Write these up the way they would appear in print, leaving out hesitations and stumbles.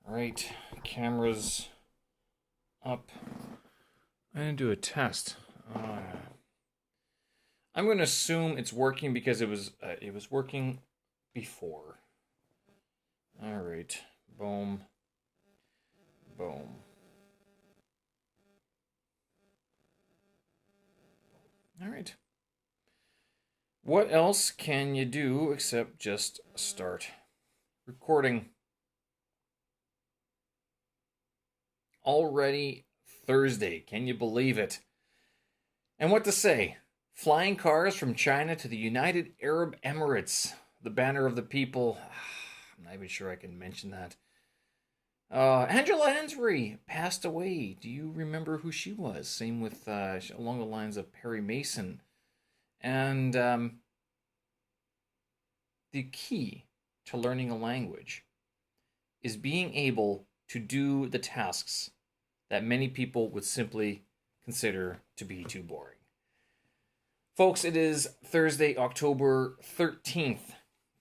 All right, cameras up. I'm gonna do a test. I'm gonna assume it's working because it was working before. All right, boom, boom. All right. What else can you do except just start recording? Already Thursday. Can you believe it? And what to say? Flying cars from China to the United Arab Emirates. The banner of the people. I'm not even sure I can mention that. Angela Lansbury passed away. Do you remember who she was? Same with along the lines of Perry Mason. And the key to learning a language is being able to do the tasks that many people would simply consider to be too boring. Folks, it is Thursday, October 13th,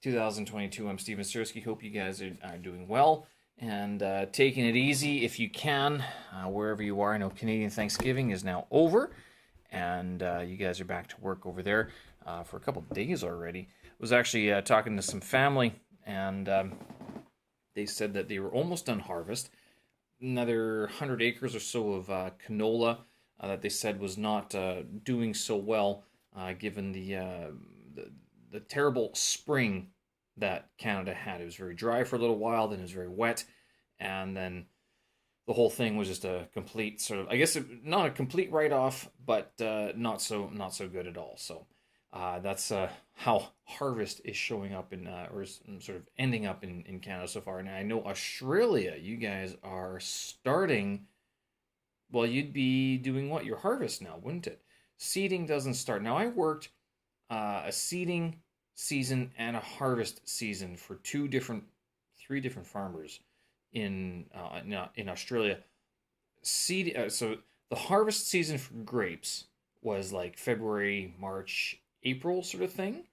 2022. I'm Steven Sersky. Hope you guys are doing well and taking it easy if you can, wherever you are. I know Canadian Thanksgiving is now over, and you guys are back to work over there for a couple of days already. I was actually talking to some family, and they said that they were almost done harvest. Another 100 acres or so of canola that they said was not doing so well, given the terrible spring that Canada had. It was very dry for a little while, then it was very wet, and then the whole thing was just a complete sort of, I guess, not a complete write-off, but not so good at all. So that's how harvest is showing up or is sort of ending up in Canada so far. And I know Australia, you guys are starting. Well, you'd be doing what? Your harvest now, wouldn't it? Seeding doesn't start. Now, I worked a seeding season and a harvest season for three different farmers in Australia. So the harvest season for grapes was like February, March, April sort of thing,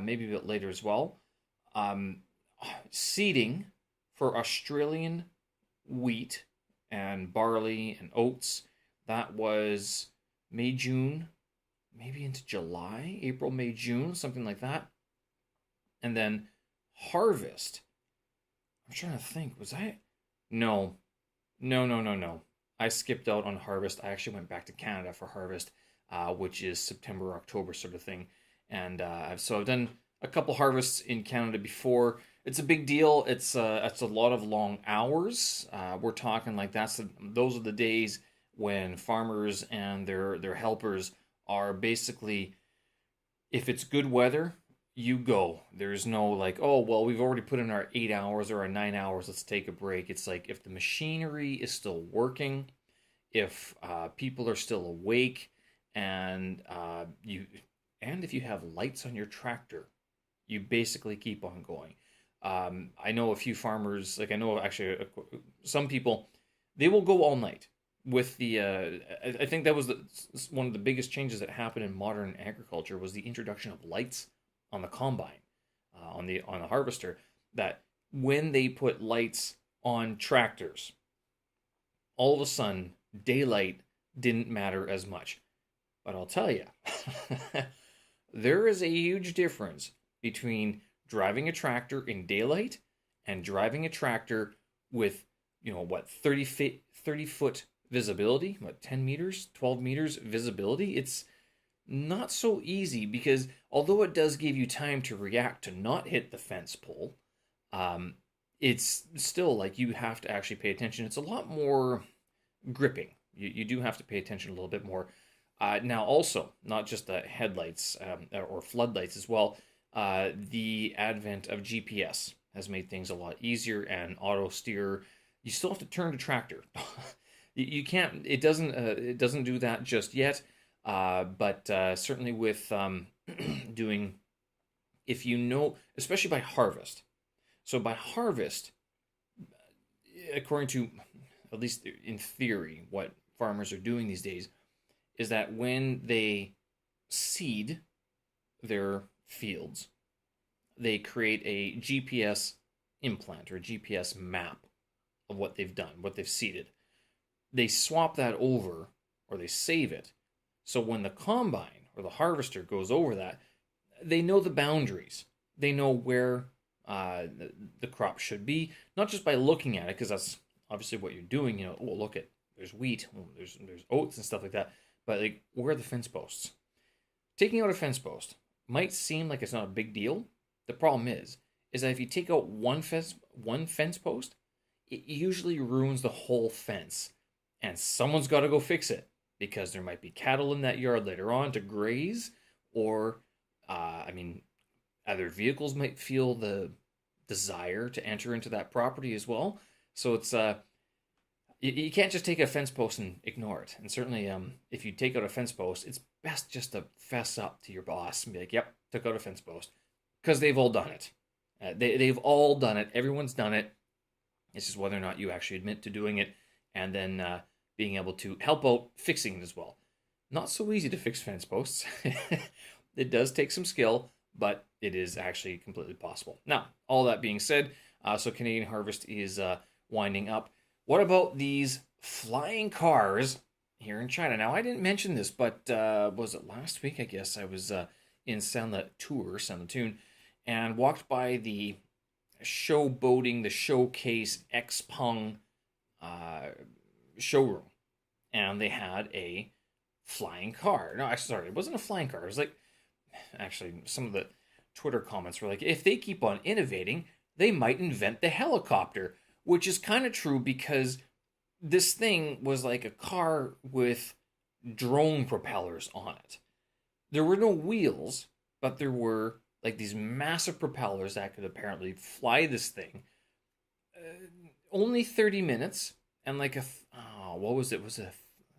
maybe a bit later as well. Seeding for Australian wheat and barley and oats, that was May, June, maybe into July, April, May, June, something like that. And then harvest, I'm trying to think, was I? No, no, no, no, no. I skipped out on harvest. I actually went back to Canada for harvest, which is September, October sort of thing. And so I've done a couple harvests in Canada before. It's a big deal. It's a lot of long hours. We're talking like those are the days when farmers and their helpers are basically, if it's good weather, you go. There's no like, oh, well, we've already put in our 8 hours or our 9 hours. Let's take a break. It's like if the machinery is still working, if people are still awake, and if you have lights on your tractor, you basically keep on going. I know a few farmers, like I know actually some people, they will go all night with the. I think that was one of the biggest changes that happened in modern agriculture was the introduction of lights on the combine, on the harvester. That when they put lights on tractors, all of a sudden daylight didn't matter as much. But I'll tell you, there is a huge difference between driving a tractor in daylight and driving a tractor with, 30 foot visibility, 10 meters, 12 meters visibility. It's not so easy because although it does give you time to react to not hit the fence pole, it's still like you have to actually pay attention. It's a lot more gripping. You do have to pay attention a little bit more. Now, also, not just the headlights or floodlights as well, the advent of GPS has made things a lot easier, and auto steer. You still have to turn the tractor. You can't. It doesn't do that just yet. But certainly with doing, if you know, especially by harvest. So by harvest, according to, at least in theory, what farmers are doing these days, is that when they seed their fields, they create a GPS implant or a GPS map of what they've done, what they've seeded. They swap that over, or they save it. So when the combine or the harvester goes over that, they know the boundaries. They know where the crop should be, not just by looking at it, because that's obviously what you're doing. You know, oh, look at, there's wheat, oh, there's oats and stuff like that. But like, where are the fence posts? Taking out a fence post might seem like it's not a big deal. The problem is that if you take out one fence post, it usually ruins the whole fence, and someone's got to go fix it because there might be cattle in that yard later on to graze, or other vehicles might feel the desire to enter into that property as well. So it's you can't just take a fence post and ignore it. And certainly, if you take out a fence post, it's best just to fess up to your boss and be like, "Yep, took out a fence post," because they've all done it. They've all done it. Everyone's done it. It's just whether or not you actually admit to doing it, and then being able to help out fixing it as well. Not so easy to fix fence posts. It does take some skill, but it is actually completely possible. Now, all that being said, so Canadian harvest is winding up. What about these flying cars here in China? Now, I didn't mention this, but was it last week? I guess I was in Sanlitun, and walked by the showboating, the showcase Xpeng showroom, and they had a flying car. No, sorry, it wasn't a flying car. It was like, actually, some of the Twitter comments were like, if they keep on innovating, they might invent the helicopter, which is kind of true, because this thing was like a car with drone propellers on it. There were no wheels, but there were like these massive propellers that could apparently fly this thing. Only 30 minutes, and like what was it? It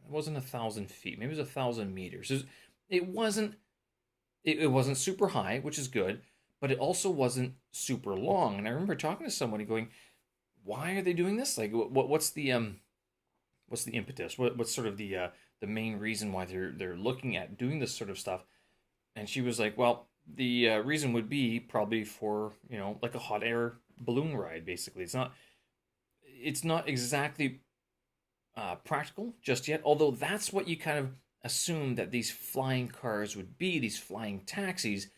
wasn't 1,000 feet. Maybe it was 1,000 meters. It wasn't super high, which is good, but it also wasn't super long. And I remember talking to somebody going, "Why are they doing this? Like, what's the impetus? What's sort of the main reason why they're looking at doing this sort of stuff?" And she was like, "Well, the reason would be probably for, like a hot air balloon ride. Basically, it's not exactly practical just yet. Although that's what you kind of assume that these flying cars would be, these flying taxis,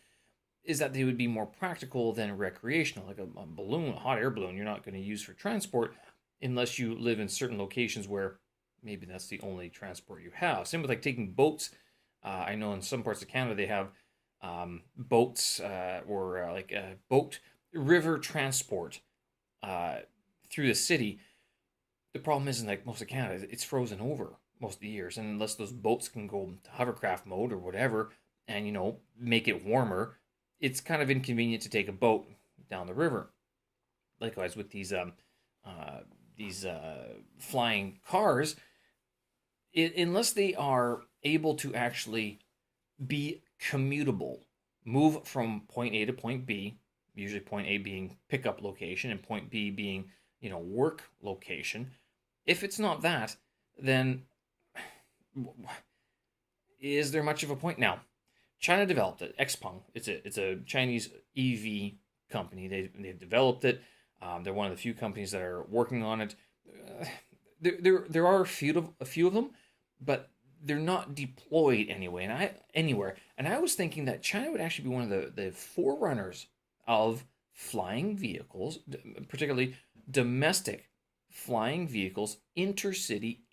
is that they would be more practical than recreational. Like a balloon, a hot air balloon, you're not going to use for transport unless you live in certain locations where maybe that's the only transport you have. Same with like taking boats. I know in some parts of Canada they have boats or like a boat river transport through the city. The problem is in like most of Canada, it's frozen over most of the years, and unless those boats can go to hovercraft mode or whatever, and make it warmer, it's kind of inconvenient to take a boat down the river. Likewise with these flying cars, unless they are able to actually be commutable, move from point A to point B, usually point A being pickup location and point B being, work location. If it's not that, then is there much of a point? Now, China developed it. Xpeng. It's a Chinese EV company. They've developed it. They're one of the few companies that are working on it. There are a few of them, but they're not deployed anywhere. And I was thinking that China would actually be one of the forerunners of flying vehicles, particularly domestic flying vehicles, intracity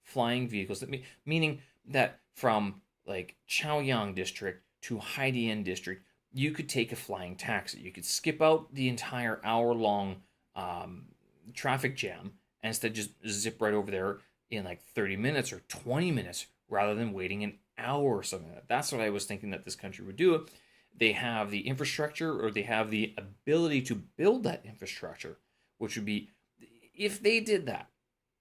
flying vehicles. Meaning that from like Chaoyang district to Haidian district, you could take a flying taxi. You could skip out the entire hour-long traffic jam and instead just zip right over there in like 30 minutes or 20 minutes rather than waiting an hour or something like that. That's what I was thinking that this country would do. They have the infrastructure, or they have the ability to build that infrastructure, which would be, if they did that,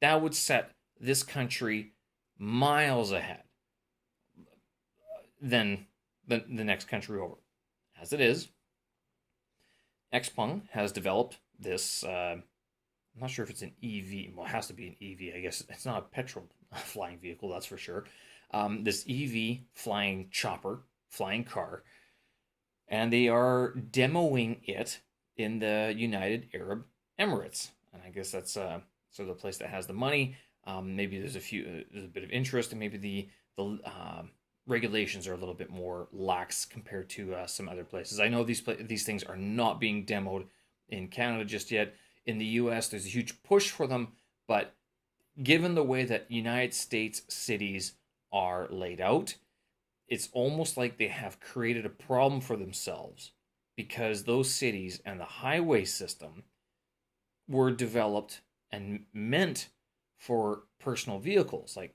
that would set this country miles ahead than the next country over. As it is, Xpeng has developed this, I'm not sure if it's an EV, well, it has to be an EV, I guess. It's not a petrol flying vehicle, that's for sure. This EV flying car, and they are demoing it in the United Arab Emirates, and I guess that's sort of the place that has the money. Maybe there's a bit of interest, and maybe the regulations are a little bit more lax compared to some other places. I know these things are not being demoed in Canada just yet. In the U.S., there's a huge push for them, but given the way that United States cities are laid out, it's almost like they have created a problem for themselves because those cities and the highway system were developed and meant for personal vehicles like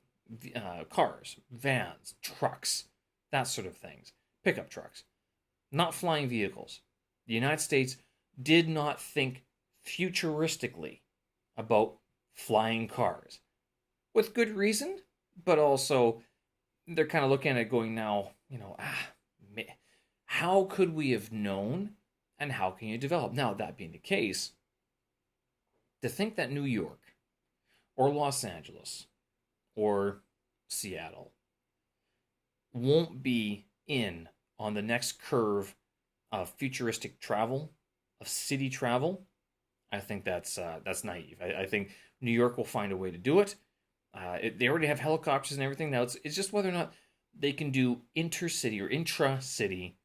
cars, vans, trucks, that sort of things, pickup trucks, not flying vehicles. The United States did not think futuristically about flying cars, with good reason, but also they're kind of looking at it going now, how could we have known and how can you develop? Now, that being the case, to think that New York or Los Angeles or Seattle won't be in on the next curve of futuristic travel, of city travel, I think that's naive. I think New York will find a way to do it. They already have helicopters and everything. Now it's just whether or not they can do intercity or intra-city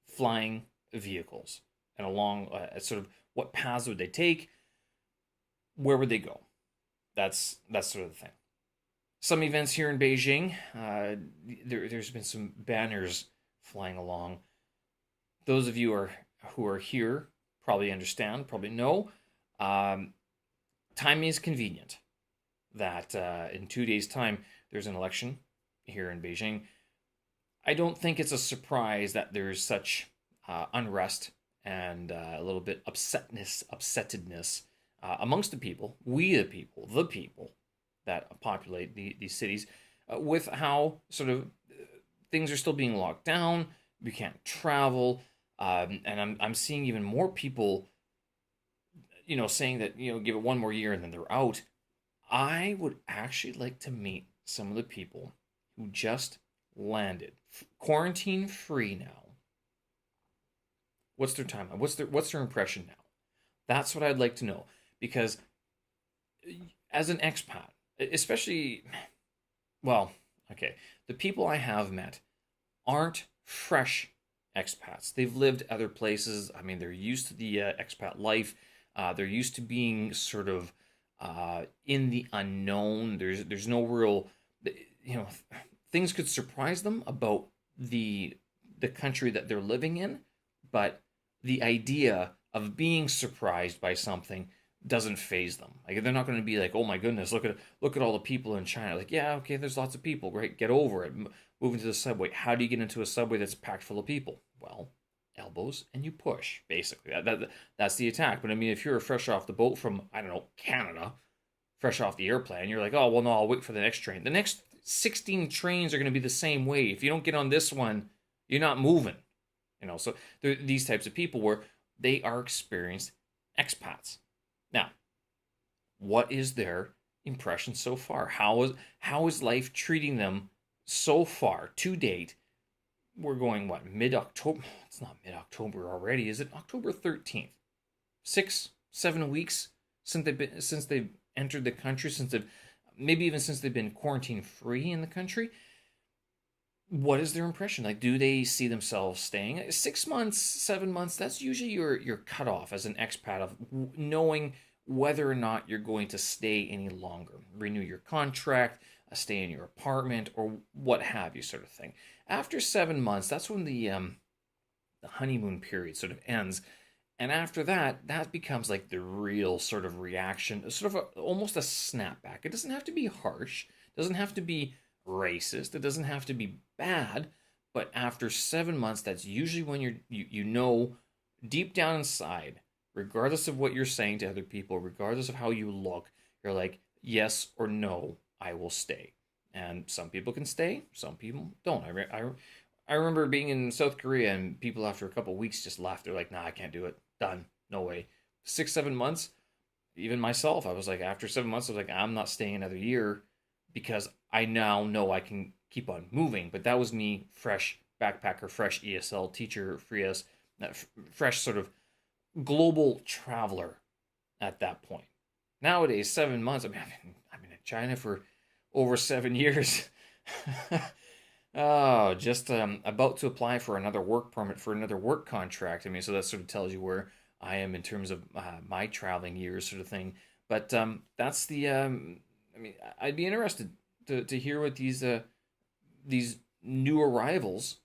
flying vehicles, and along sort of what paths would they take, where would they go? That's sort of the thing. Some events here in Beijing, there's been some banners flying along. Those of you who are here probably understand, probably know. Timing is convenient. That in 2 days' time there's an election here in Beijing. I don't think it's a surprise that there's such unrest and a little bit upsettedness amongst the people, the people that populate these cities, with how sort of things are still being locked down. We can't travel, and I'm seeing even more people, saying that give it one more year and then they're out. I would actually like to meet some of the people who just landed, quarantine free now. What's their timeline? What's their impression now? That's what I'd like to know, because as an expat, especially, the people I have met aren't fresh expats. They've lived other places. I mean, they're used to the expat life. They're used to being sort of in the unknown. There's no real, things could surprise them about the country that they're living in, but the idea of being surprised by something doesn't faze them. Like, they're not going to be like, oh my goodness, look at all the people in China. Like, yeah, okay, there's lots of people, great, get over it. Move into the subway. How do you get into a subway that's packed full of people? Well, elbows and you push, basically. That's the attack. But I mean, if you're fresh off the boat from, I don't know, Canada, fresh off the airplane, you're like, oh, well, no, I'll wait for the next train. The next 16 trains are going to be the same way. If you don't get on this one, you're not moving. So there are these types of people where they are experienced expats. Now, what is their impression so far? How is life treating them so far to date? We're going, mid-October? It's not mid-October already. Is it October 13th? 6-7 weeks since they've entered the country, since they've been quarantine free in the country. What is their impression? Like, do they see themselves staying? 6 months, 7 months, that's usually your cutoff as an expat of knowing whether or not you're going to stay any longer. Renew your contract, stay in your apartment, or what have you, sort of thing. After 7 months, that's when the honeymoon period sort of ends. And after that, that becomes like the real sort of reaction, sort of almost a snapback. It doesn't have to be harsh. It doesn't have to be racist. It doesn't have to be bad. But after 7 months, that's usually when you know deep down inside, regardless of what you're saying to other people, regardless of how you look, you're like, yes or no, I will stay. And some people can stay, some people don't. I remember being in South Korea and people after a couple of weeks just left. They're like, nah, I can't do it. Done. No way. 6-7 months, even myself, I was like, after 7 months, I was like, I'm not staying another year because I now know I can keep on moving. But that was me, fresh backpacker, fresh ESL teacher, fresh sort of global traveler. at that point. Nowadays, 7 months. I mean, I've been in China for over 7 years. Oh, just about to apply for another work permit for another work contract. I mean, so that sort of tells you where I am in terms of my traveling years, sort of thing. But that's the. I mean, I'd be interested to hear what these new arrivals,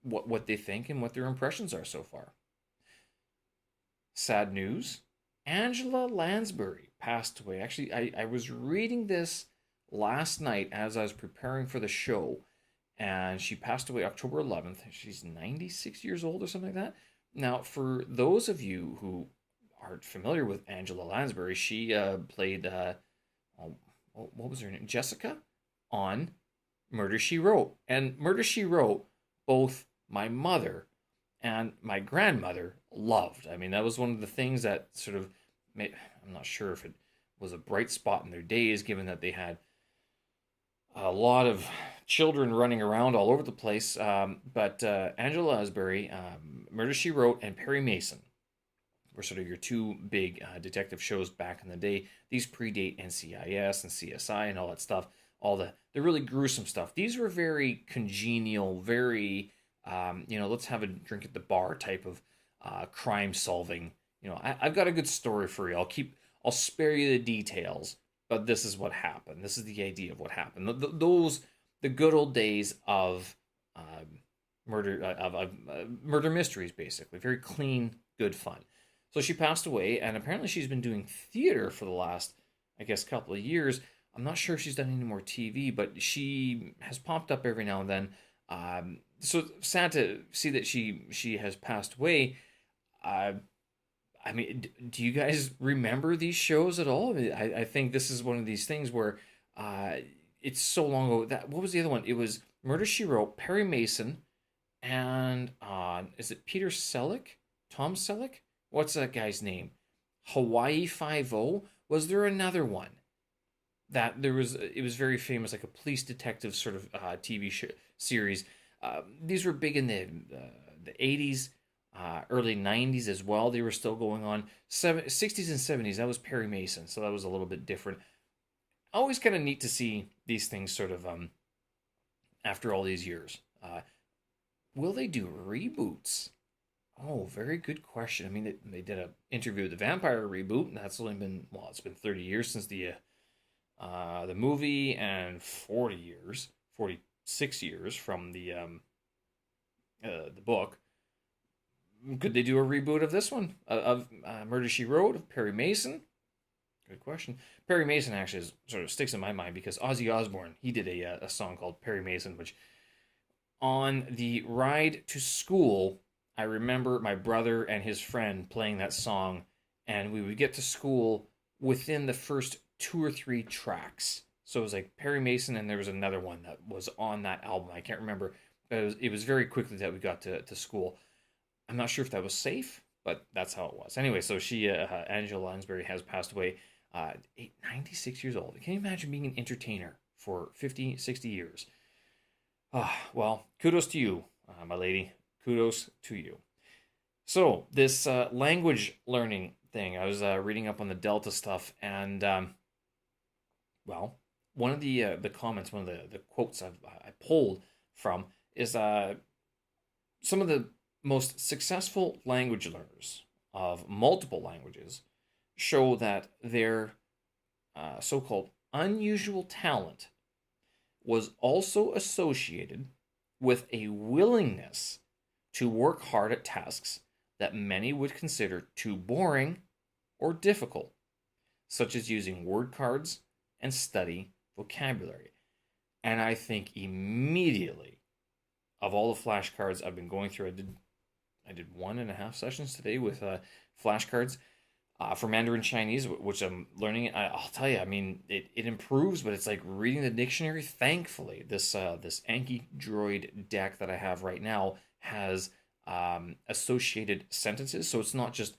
what they think and what their impressions are so far. Sad news. Angela Lansbury passed away. Actually, I was reading this last night as I was preparing for the show, and she passed away October 11th. She's 96 years old or something like that. Now, for those of you who aren't familiar with Angela Lansbury, she played, what was her name? Jessica on Murder, She Wrote. And Murder, She Wrote, both my mother and my grandmother loved. I mean, that was one of the things that sort of made, I'm not sure if it was a bright spot in their days, given that they had a lot of children running around all over the place. But Angela Lansbury, Murder, She Wrote, and Perry Mason were sort of your two big detective shows back in the day. These predate NCIS and CSI and all that stuff. All the really gruesome stuff. These were very congenial, very let's have a drink at the bar type of crime solving. I've got a good story for you. I'll spare you the details, but this is what happened. This is the idea of what happened. The good old days of murder mysteries, basically. Very clean, good fun. So she passed away, and apparently she's been doing theater for the last, I guess, couple of years. I'm not sure if she's done any more TV, but she has popped up every now and then. So sad to see that she has passed away. I mean, do you guys remember these shows at all? I think this is one of these things where it's so long ago. What was the other one? It was Murder, She Wrote, Perry Mason, and is it Peter Selleck? Tom Selleck? What's that guy's name? Hawaii Five-O? Was there another one? It was very famous, like a police detective sort of TV series. These were big in the 80s, early 90s as well. They were still going on. 60s and 70s, that was Perry Mason, so that was a little bit different. Always kind of neat to see these things sort of after all these years. Will they do reboots? Oh, very good question. I mean, they did an interview with the Vampire reboot, and that's only been, it's been 30 years since the movie, and 46 years from the book. Could they do a reboot of this one, of Murder, She Wrote, of Perry Mason? Good question. Perry Mason actually sort of sticks in my mind because Ozzy Osbourne, he did a song called Perry Mason, which on the ride to school, I remember my brother and his friend playing that song, and we would get to school within the first 2 or 3 tracks. So it was like Perry Mason, and there was another one that was on that album. I can't remember. But it was very quickly that we got to school. I'm not sure if that was safe, but that's how it was. Anyway, so Angela Lansbury has passed away, 96 years old. Can you imagine being an entertainer for 50, 60 years? Well, kudos to you, my lady. Kudos to you. So this language learning thing, I was reading up on the Delta stuff, and one of the comments, one of the quotes I pulled from is some of the most successful language learners of multiple languages show that their so-called unusual talent was also associated with a willingness to work hard at tasks that many would consider too boring or difficult, such as using word cards and study vocabulary. And I think immediately, of all the flashcards I've been going through, I did 1.5 sessions today with flashcards for Mandarin Chinese, which I'm learning. I'll tell you, I mean, it improves, but it's like reading the dictionary. Thankfully, this Anki Droid deck that I have right now has associated sentences, so it's not just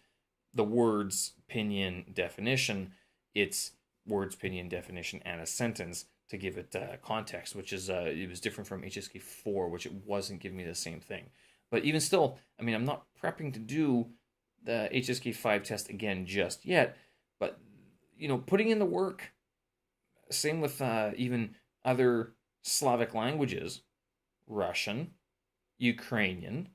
the words, opinion, definition. It's words, opinion, definition, and a sentence to give it context, which is it was different from HSK 4, which it wasn't giving me the same thing. But even still, I mean, I'm not prepping to do the HSK 5 test again just yet, But, putting in the work, same with even other Slavic languages, Russian, Ukrainian,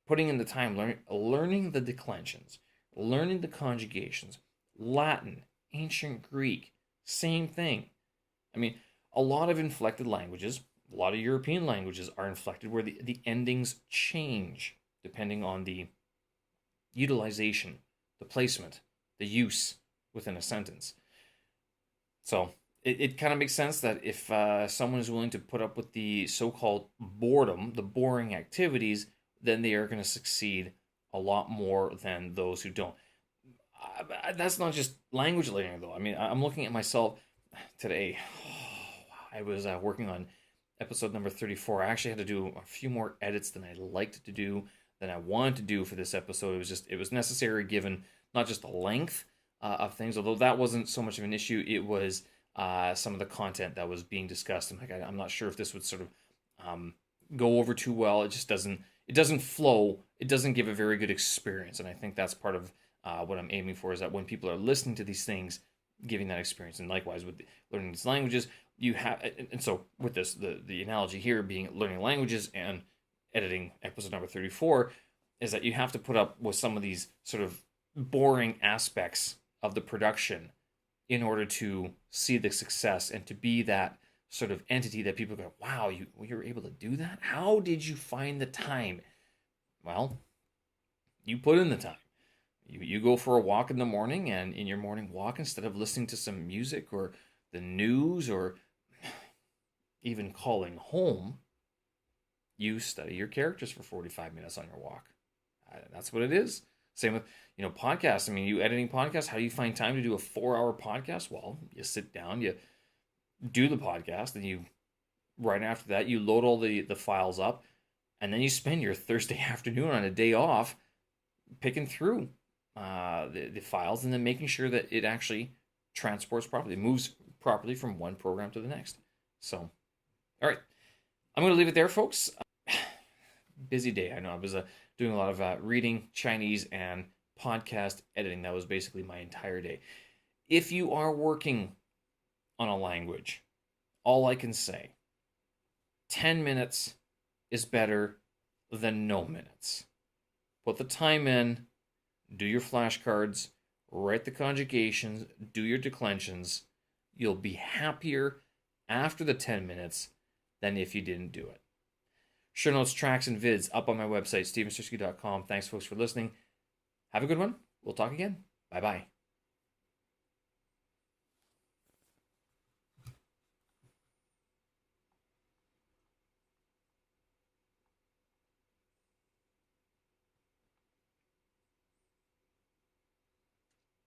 putting in the time, learning the declensions, learning the conjugations, Latin, ancient Greek, same thing. I mean, a lot of inflected languages, a lot of European languages are inflected where the endings change depending on the utilization, the placement, the use within a sentence. So it kind of makes sense that if someone is willing to put up with the so-called boredom, the boring activities, then they are going to succeed a lot more than those who don't. That's not just language learning, though. I mean, I'm looking at myself today. I was working on episode number 34. I actually had to do a few more edits than I liked to do, than I wanted to do for this episode. It was necessary given not just the length of things, although that wasn't so much of an issue. It was some of the content that was being discussed. I'm not sure if this would sort of go over too well. It just doesn't. It doesn't flow. It doesn't give a very good experience, and I think that's part of what I'm aiming for, is that when people are listening to these things, giving that experience. And likewise with learning these languages, you have, and so with this, the analogy here being learning languages and editing episode number 34, is that you have to put up with some of these sort of boring aspects of the production in order to see the success and to be that sort of entity that people go, wow, you were able to do that? How did you find the time? Well, you put in the time. You go for a walk in the morning, and in your morning walk, instead of listening to some music or the news or even calling home, you study your characters for 45 minutes on your walk. That's what it is. Same with, podcasts. I mean, you editing podcasts, how do you find time to do a 4-hour podcast? Well, you sit down, you do the podcast, and right after that, you load all the files up, and then you spend your Thursday afternoon on a day off picking through the files and then making sure that it actually transports properly, moves properly from one program to the next. So, all right. I'm going to leave it there, folks. Busy day. I know I was doing a lot of reading, Chinese, and podcast editing. That was basically my entire day. If you are working on a language, all I can say, 10 minutes is better than no minutes. Put the time in, do your flashcards, write the conjugations, do your declensions. You'll be happier after the 10 minutes than if you didn't do it. Show notes, tracks, and vids up on my website, stevenstrisky.com. Thanks, folks, for listening. Have a good one. We'll talk again. Bye-bye.